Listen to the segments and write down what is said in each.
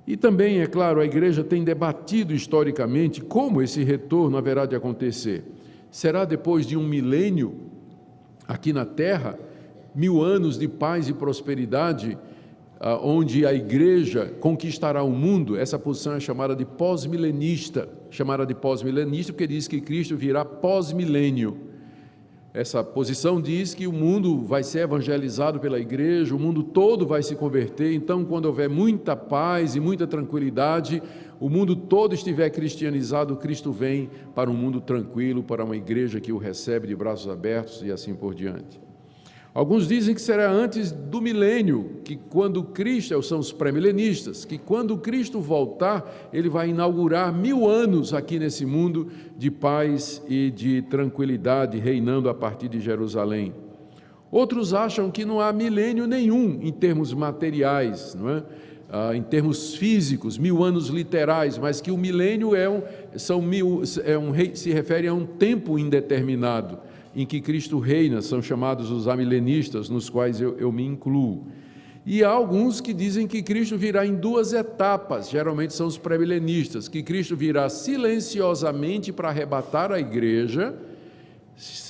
E também, é claro, a igreja tem debatido historicamente como esse retorno haverá de acontecer. Será depois de 1 milênio aqui na Terra, 1000 anos de paz e prosperidade, onde a igreja conquistará o mundo? Essa posição é chamada de pós-milenista, porque diz que Cristo virá pós-milênio. Essa posição diz que o mundo vai ser evangelizado pela igreja, o mundo todo vai se converter. Então, quando houver muita paz e muita tranquilidade, o mundo todo estiver cristianizado, Cristo vem para um mundo tranquilo, para uma igreja que o recebe de braços abertos e assim por diante. Alguns dizem que será antes do milênio, que quando Cristo, são os pré-milenistas, que quando Cristo voltar, ele vai inaugurar 1000 anos aqui nesse mundo de paz e de tranquilidade, reinando a partir de Jerusalém. Outros acham que não há milênio nenhum em termos materiais, não é? Em termos físicos, 1000 anos literais, mas que o milênio se refere a um tempo indeterminado, em que Cristo reina, são chamados os amilenistas, nos quais eu me incluo. E há alguns que dizem que Cristo virá em 2 etapas, geralmente são os pré-milenistas, que Cristo virá silenciosamente para arrebatar a igreja,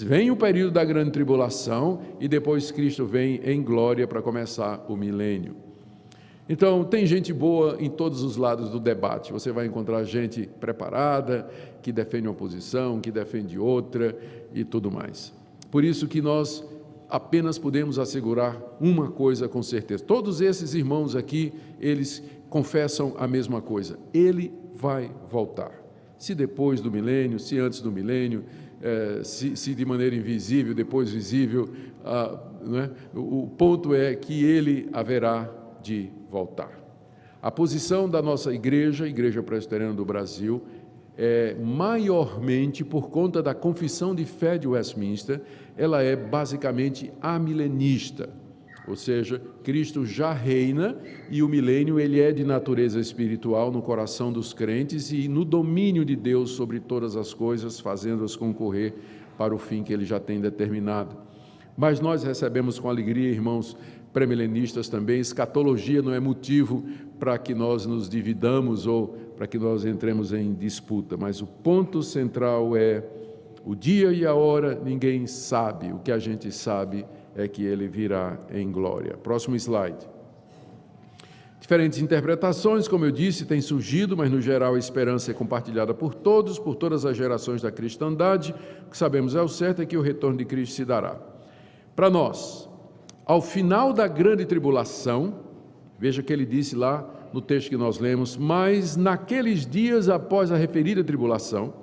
vem o período da grande tribulação, e depois Cristo vem em glória para começar o milênio. Então, tem gente boa em todos os lados do debate. Você vai encontrar gente preparada, que defende uma posição, que defende outra e tudo mais. Por isso que nós apenas podemos assegurar uma coisa com certeza. Todos esses irmãos aqui, eles confessam a mesma coisa. Ele vai voltar. Se depois do milênio, se antes do milênio, se de maneira invisível, depois visível, né? O ponto é que ele haverá de voltar. A posição da nossa igreja, Igreja Presbiteriana do Brasil, é maiormente por conta da Confissão de Fé de Westminster, ela é basicamente amilenista, ou seja, Cristo já reina e o milênio ele é de natureza espiritual no coração dos crentes e no domínio de Deus sobre todas as coisas, fazendo-as concorrer para o fim que ele já tem determinado. Mas nós recebemos com alegria, irmãos pré-milenistas também, escatologia não é motivo para que nós nos dividamos ou para que nós entremos em disputa, mas o ponto central é o dia e a hora ninguém sabe, o que a gente sabe é que ele virá em glória. Próximo slide. Diferentes interpretações, como eu disse, têm surgido, mas no geral a esperança é compartilhada por todos, por todas as gerações da cristandade. O que sabemos é o certo é que o retorno de Cristo se dará. Para nós, ao final da grande tribulação, veja que ele disse lá no texto que nós lemos, mas naqueles dias após a referida tribulação,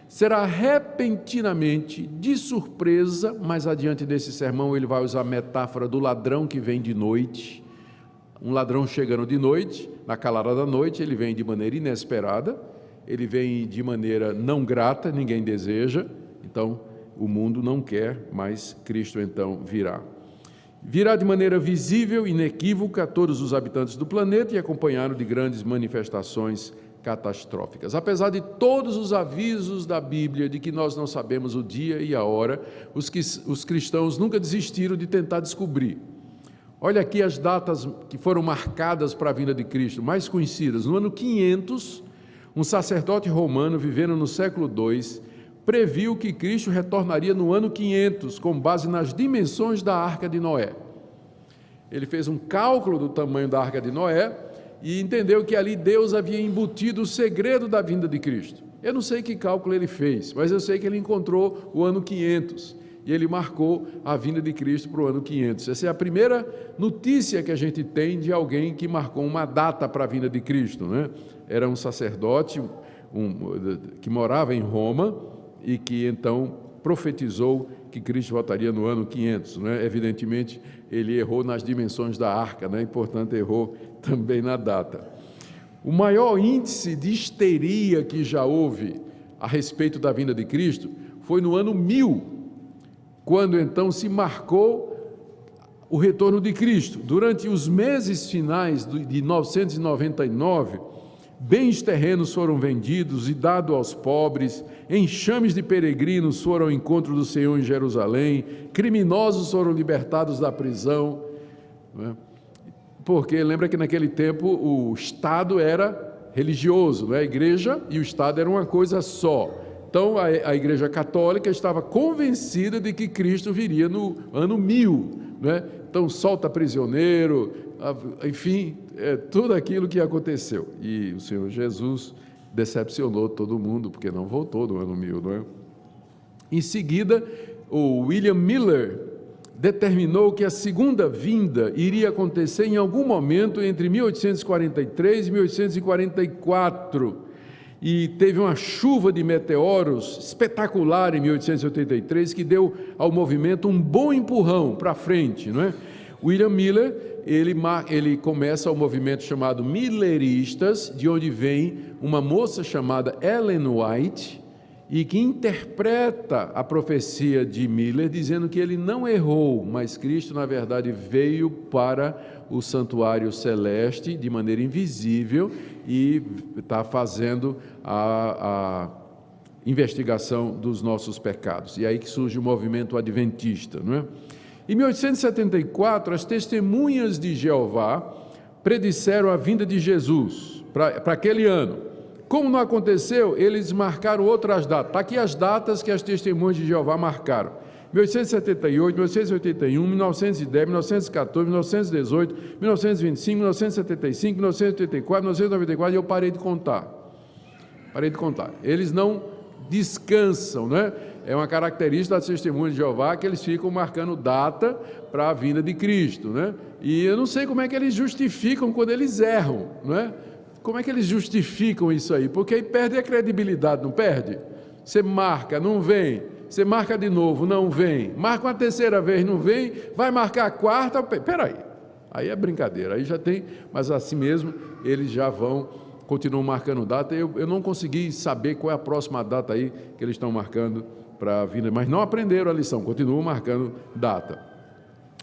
será repentinamente, de surpresa, mais adiante desse sermão ele vai usar a metáfora do ladrão que vem de noite, um ladrão chegando de noite, na calada da noite, ele vem de maneira inesperada, ele vem de maneira não grata, ninguém deseja, então o mundo não quer, mas Cristo então virá. Virá de maneira visível, inequívoca a todos os habitantes do planeta e acompanhado de grandes manifestações catastróficas. Apesar de todos os avisos da Bíblia de que nós não sabemos o dia e a hora, os cristãos nunca desistiram de tentar descobrir. Olha aqui as datas que foram marcadas para a vinda de Cristo, mais conhecidas. No ano 500, um sacerdote romano, vivendo no século II, previu que Cristo retornaria no ano 500, com base nas dimensões da Arca de Noé. Ele fez um cálculo do tamanho da Arca de Noé e entendeu que ali Deus havia embutido o segredo da vinda de Cristo. Eu não sei que cálculo ele fez, mas eu sei que ele encontrou o ano 500 e ele marcou a vinda de Cristo para o ano 500. Essa é a primeira notícia que a gente tem de alguém que marcou uma data para a vinda de Cristo, né? Era um sacerdote que morava em Roma, e que então profetizou que Cristo voltaria no ano 500, né? Evidentemente, ele errou nas dimensões da arca, né? E, portanto, errou também na data. O maior índice de histeria que já houve a respeito da vinda de Cristo foi no ano 1000, quando então se marcou o retorno de Cristo. Durante os meses finais de 999, bens terrenos foram vendidos e dados aos pobres, enxames de peregrinos foram ao encontro do Senhor em Jerusalém, criminosos foram libertados da prisão, né? porque lembra que naquele tempo o Estado era religioso, não é? A igreja e o Estado eram uma coisa só. Então a Igreja Católica estava convencida de que Cristo viria no ano 1000, não é? Então solta prisioneiro, enfim, tudo aquilo que aconteceu. E o Senhor Jesus decepcionou todo mundo, porque não voltou no ano 1000, não é? Em seguida, o William Miller determinou que a segunda vinda iria acontecer em algum momento entre 1843 e 1844, e teve uma chuva de meteoros espetacular em 1883, que deu ao movimento um bom empurrão para frente, não é? William Miller, ele começa o movimento chamado Milleristas, de onde vem uma moça chamada Ellen White, e que interpreta a profecia de Miller, dizendo que ele não errou, mas Cristo, na verdade, veio para o santuário celeste de maneira invisível e está fazendo a investigação dos nossos pecados. E aí que surge o movimento adventista, não é? Em 1874, as testemunhas de Jeová predisseram a vinda de Jesus para aquele ano. Como não aconteceu, eles marcaram outras datas. Está aqui as datas que as testemunhas de Jeová marcaram: 1878, 1881, 1910, 1914, 1918, 1925, 1975, 1984, 1994, e eu parei de contar. Eles não descansam, né? É uma característica das testemunhas de Jeová que eles ficam marcando data para a vinda de Cristo, né? E eu não sei como é que eles justificam quando eles erram, não é? Como é que eles justificam isso aí? Porque aí perde a credibilidade, não perde? Você marca, não vem. Você marca de novo, não vem. Marca uma terceira vez, não vem. Vai marcar a quarta, peraí. Aí é brincadeira, aí já tem, mas assim mesmo eles já continuam marcando data. Eu não consegui saber qual é a próxima data aí que eles estão marcando para a vinda, mas não aprenderam a lição, continuam marcando data.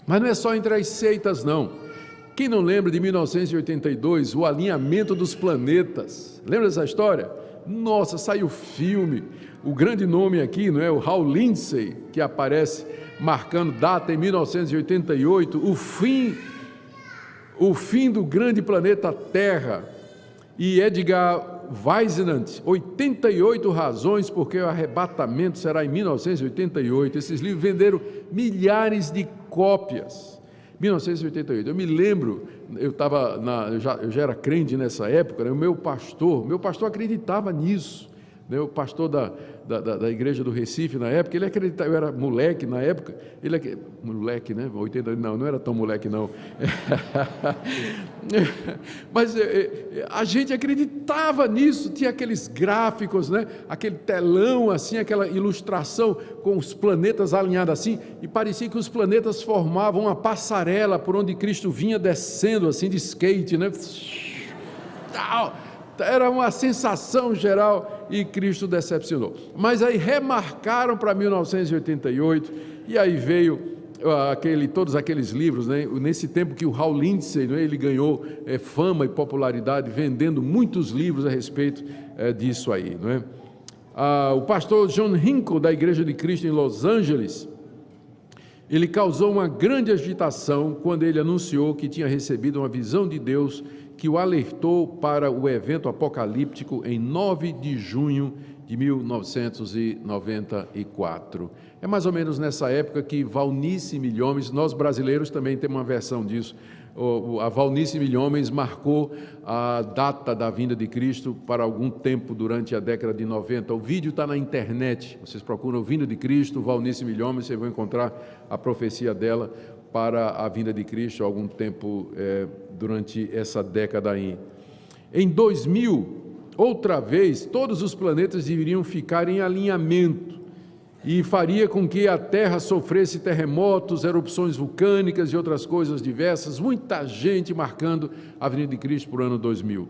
Mas não é só entre as seitas, não. Quem não lembra de 1982, o alinhamento dos planetas? Lembra dessa história? Nossa, saiu filme. O grande nome aqui, não é? O Hal Lindsey, que aparece marcando data em 1988, o fim do grande planeta Terra. E Edgar Whisenant, 88 razões porque o arrebatamento será em 1988. Esses livros venderam milhares de cópias. 1988, eu me lembro, eu já era crente nessa época, né? O meu pastor acreditava nisso, né? O pastor da igreja do Recife na época, ele acreditava, eu era moleque na época, moleque, né? 80, não era tão moleque não, mas a gente acreditava nisso, tinha aqueles gráficos, né? Aquele telão assim, aquela ilustração com os planetas alinhados assim, e parecia que os planetas formavam uma passarela por onde Cristo vinha descendo assim de skate, né? Era uma sensação geral e Cristo decepcionou. Mas aí remarcaram para 1988 e aí veio todos aqueles livros, né? Nesse tempo que o Hal Lindsey, né? Ele ganhou fama e popularidade vendendo muitos livros a respeito disso aí, não é? O pastor John Hinkle, da Igreja de Cristo em Los Angeles, ele causou uma grande agitação quando ele anunciou que tinha recebido uma visão de Deus que o alertou para o evento apocalíptico em 9 de junho de 1994. É mais ou menos nessa época que Valnice Milhomes, nós brasileiros também temos uma versão disso, a Valnice Milhomes marcou a data da vinda de Cristo para algum tempo durante a década de 90. O vídeo está na internet, vocês procuram Vinda de Cristo, Valnice Milhomes, vocês vão encontrar a profecia dela para a vinda de Cristo algum tempo durante essa década aí. Em 2000, outra vez, todos os planetas deveriam ficar em alinhamento e faria com que a Terra sofresse terremotos, erupções vulcânicas e outras coisas diversas, muita gente marcando a vinda de Cristo para o ano 2000.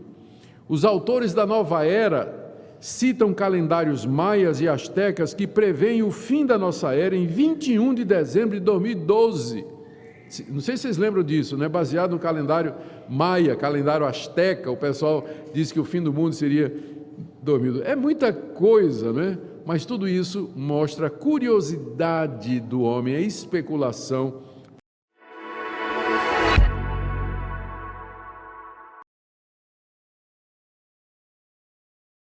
Os autores da Nova Era citam calendários maias e astecas que preveem o fim da nossa era em 21 de dezembro de 2012. Não sei se vocês lembram disso, né? Baseado no calendário maia, calendário asteca, o pessoal diz que o fim do mundo seria 2012. É muita coisa, né? Mas tudo isso mostra a curiosidade do homem, a especulação